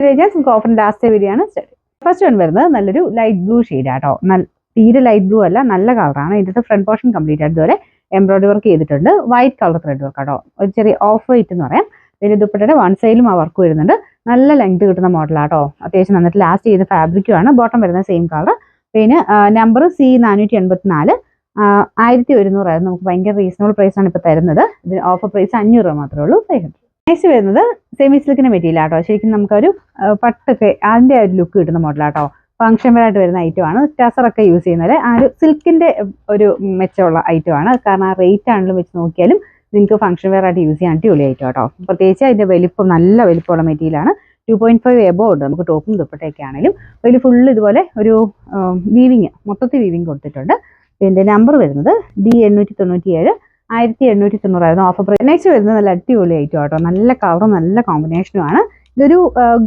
നമുക്ക് ഓഫറിന്റെ last video ആണ് study. First one വരുന്നത് നല്ലൊരു ലൈറ്റ് ബ്ലൂ ഷെയ്ഡ് ആട്ടോ. തീരെ ലൈറ്റ് ബ്ലൂ അല്ല, നല്ല കളറാണ്. ഇതിന്റെ ഫ്രണ്ട് പോർഷൻ കംപ്ലീറ്റ് ആയിട്ട് ഇതുപോലെ എംബ്രോയിഡറി വർക്ക് ചെയ്തിട്ടുണ്ട്. വൈറ്റ് കളർ ത്രെഡ് വർക്ക് ആട്ടോ, ഒരു ചെറിയ ഓഫ് വൈറ്റ് എന്ന് പറയാം. പിന്നെ ദുപ്പട്ടയുടെ വൺ സൈഡിലും ആ വർക്ക് വരുന്നുണ്ട്. നല്ല ലെങ്ത് കിട്ടുന്ന മോഡലാട്ടോ. അത്യാവശ്യം നന്നായിട്ട് ലാസ്റ്റ് ചെയ്ത ഫാബ്രിക്കും ആണ്. ബോട്ടം വരുന്ന സെയിം കളർ. പിന്നെ നമ്പർ C484, 1100 നമുക്ക് ഭയങ്കര റീസണബിൾ പ്രൈസ് ആണ് ഇപ്പോൾ തരുന്നത്. ഇതിന് ഓഫർ പ്രൈസ് 500 രൂപ മാത്രമേ ഉള്ളൂ. 500. നെക്സ്റ്റ് വരുന്നത് സെമി സിൽക്കിന്റെ മെറ്റീരിയൽ ആട്ടോ. ശരിക്കും നമുക്കൊരു പട്ടൊക്കെ അതിന്റെ ഒരു ലുക്ക് കിട്ടുന്ന മോഡലാട്ടോ. ഫംഗ്ഷൻ വെയർ ആയിട്ട് വരുന്ന ഐറ്റം ആണ്. ടസറൊക്കെ യൂസ് ചെയ്യുന്നത് ആ ഒരു സിൽക്കിന്റെ ഒരു മെച്ചമുള്ള ഐറ്റം ആണ്. കാരണം ആ റേറ്റ് ആണെങ്കിലും വെച്ച് നോക്കിയാലും നിങ്ങൾക്ക് ഫംഗ്ഷൻ വെയർ ആയിട്ട് യൂസ് ചെയ്യാൻ അടിപൊളി ഐറ്റം കേട്ടോ. പ്രത്യേകിച്ച് അതിന്റെ വലിപ്പം നല്ല വലിപ്പമുള്ള മെറ്റീരിയലാണ്. 2.5 എബോ ഉണ്ട് നമുക്ക് ടോപ്പും ദുപ്പട്ടയൊക്കെ ആണെങ്കിലും. അതിൽ ഫുള്ള് ഇതുപോലെ ഒരു വീവിങ്, മൊത്തത്തിൽ വീവിങ് കൊടുത്തിട്ടുണ്ട്. പിന്നെ നമ്പർ വരുന്നത് D897, 1890 ഓഫർ പ്രൈസ്. നെക്സ്റ്റ് വരുന്നത് നല്ല അടിപൊളി ഐറ്റം കേട്ടോ. നല്ല കളറും നല്ല കോമ്പിനേഷനും ആണ്. ഇതൊരു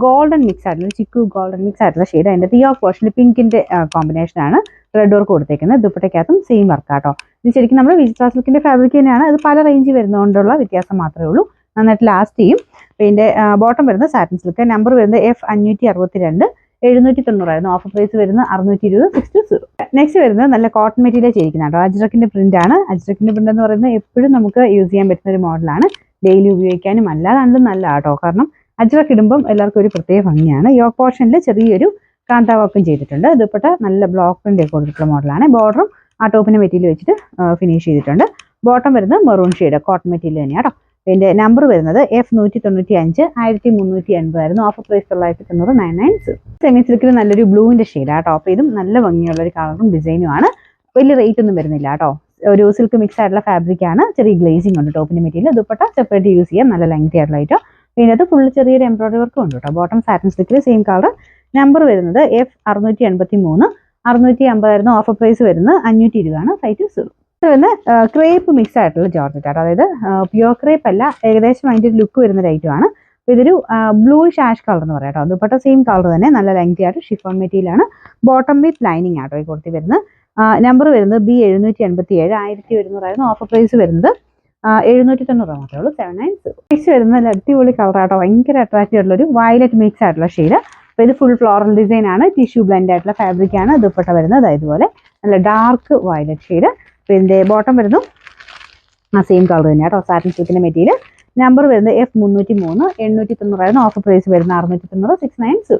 ഗോൾഡൻ മിക്സ് ആയിട്ടുള്ള, ചിക്കു ഗോൾഡൻ മിക്സ് ആയിട്ടുള്ള ഷെയ്ഡ്. അതിന്റെ തിയോക്ക് പോർഷനിൽ പിങ്കിന്റെ കോമ്പിനേഷൻ ആണ് റെഡ് വർക്ക് കൊടുത്തേക്കുന്നത്. ദുപ്പട്ടയ്ക്കകത്തും സെയിം വർക്കാട്ടോ. ഇത് ശരിക്കും നമ്മൾ വിചിത്ര സിൽക്കിന്റെ ഫാബ്രിക് തന്നെയാണ്. അത് പല റേഞ്ച് വരുന്നതുകൊണ്ടുള്ള വ്യത്യാസം മാത്രമേ ഉള്ളൂ. നന്നായിട്ട് ലാസ്റ്റ് ചെയ്യും. പിന്നെ ബോട്ടം വരുന്നത് സാറ്റിൻ സിൽക്ക്. നമ്പർ വരുന്നത് F562, 790 ഓഫർ പ്രൈസ് വരുന്നത് 620, 620. നെക്സ്റ്റ് വരുന്നത് നല്ല കോട്ടൺ മെറ്റീരിയൽ ചെയ്തിരിക്കുന്ന കേട്ടോ. അജ്രക്കിന്റെ പ്രിന്റ് ആണ്. അജ്രക്കിന്റെ പ്രിന്റ് എന്ന് പറയുന്നത് എപ്പോഴും നമുക്ക് യൂസ് ചെയ്യാൻ പറ്റുന്ന ഒരു മോഡലാണ്. ഡെയിലി ഉപയോഗിക്കാനും അല്ലാതാണ്ടും നല്ല കേട്ടോ. കാരണം അജ്രക്ക് ഇടുമ്പം എല്ലാവർക്കും ഒരു പ്രത്യേക ഭംഗിയാണ്. യോക്ക് പോർഷനിൽ ചെറിയൊരു കാന്താ വർക്കും ചെയ്തിട്ടുണ്ട്. ദുപ്പട്ട നല്ല ബ്ലോക്ക് പ്രിന്റ് ഒക്കെ കൊടുത്തിട്ടുള്ള മോഡലാണ്. ബോർഡറും ആ ടോപ്പിന്റെ മെറ്റീരിയൽ വെച്ചിട്ട് ഫിനിഷ് ചെയ്തിട്ടുണ്ട്. ബോട്ടം വരുന്നത് മെറൂൺ ഷെയ്ഡ് കോട്ടൺ മെറ്റീരിയൽ തന്നെയാണ് കേട്ടോ. പിന്നെ നമ്പർ വരുന്നത് F195, 1380 ഓഫർ പ്രൈസ് 990, 990. സെമി സിൽക്കിൽ നല്ലൊരു ബ്ലൂവിന്റെ ഷെയ്ഡ് ആട്ടോ. അപ്പോൾ ഇതും നല്ല ഭംഗിയുള്ള ഒരു കളറും ഡിസൈനും ആണ്. വലിയ റേറ്റ് ഒന്നും വരുന്നില്ല കേട്ടോ. ഒരു സിൽക്ക് മിക്സ് ആയിട്ടുള്ള ഫാബ്രിക് ആണ്. ചെറിയ ഗ്ലേസിംഗ് ഉണ്ട് ടോപ്പിന്റെ മെറ്റീരിയൽ. ദുപ്പട്ട സെപ്പറേറ്റ് യൂസ് ചെയ്യാം. നല്ല ലെങ്തി ആയിട്ടുള്ള ഐറ്റം. പിന്നെ അത് ഫുള്ള് ചെറിയൊരു എംബ്രോയിഡറി വർക്കും ഉണ്ട് കേട്ടോ. ബോട്ടം സാറ്റിൻ സിൽക്കിൽ സെയിം കളർ. നമ്പർ വരുന്നത് F683, 650 ഓഫർ പ്രൈസ് വരുന്നത് 520 ആണ്. 520. പിന്നെ ക്രേപ്പ് മിക്സ് ആയിട്ടുള്ള ജോർജറ്റ് ആട്ടോ. അതായത് പ്യുവർ ക്രേപ്പ് അല്ല, ഏകദേശം അതിന്റെ ഒരു ലുക്ക് വരുന്ന ഒരു ഐറ്റം ആണ്. ഇതൊരു ബ്ലൂയിഷ് ആഷ് കളർ എന്ന് പറയാം കേട്ടോ. ദുപ്പട്ട സെയിം കളർ തന്നെ, നല്ല ലെങ്തി ആയിട്ട് ഷിഫോൺ മെറ്റീരിയൽ ആണ്. ബോട്ടം വിത്ത് ലൈനിങ് ആട്ടോ ഈ കൊടുത്തി വരുന്നത്. നമ്പർ വരുന്നത് B787, 1100 ഓഫർ പ്രൈസ് വരുന്നത് 790 മാത്രമേ ഉള്ളൂ. 790. നെക്സ്റ്റ് വരുന്നത് നല്ല അടിപൊളി കളർ ആട്ടോ. ഭയങ്കര അട്രാക്റ്റീവ് ആയിട്ടുള്ള ഒരു വയലറ്റ് മിക്സ് ആയിട്ടുള്ള ഷെയ്ഡ്. അപ്പോൾ ഇത് ഫുൾ ഫ്ലോറൽ ഡിസൈൻ ആണ്. ടിഷ്യൂ ബ്ലെൻഡ് ആയിട്ടുള്ള ഫാബ്രിക് ആണ്. ദുപ്പട്ട വരുന്നത് ഇതുപോലെ നല്ല ഡാർക്ക് വയലറ്റ് ഷെയ്ഡ്. പിന്നെ ബോട്ടം വരുന്നു ആ സെയിം കളർ തന്നെ കേട്ടോ. Satin സിൽക്കിന്റെ material. നമ്പർ വരുന്നത് F303, 890 ഓഫർ പ്രൈസ് വരുന്നത് 690, 690.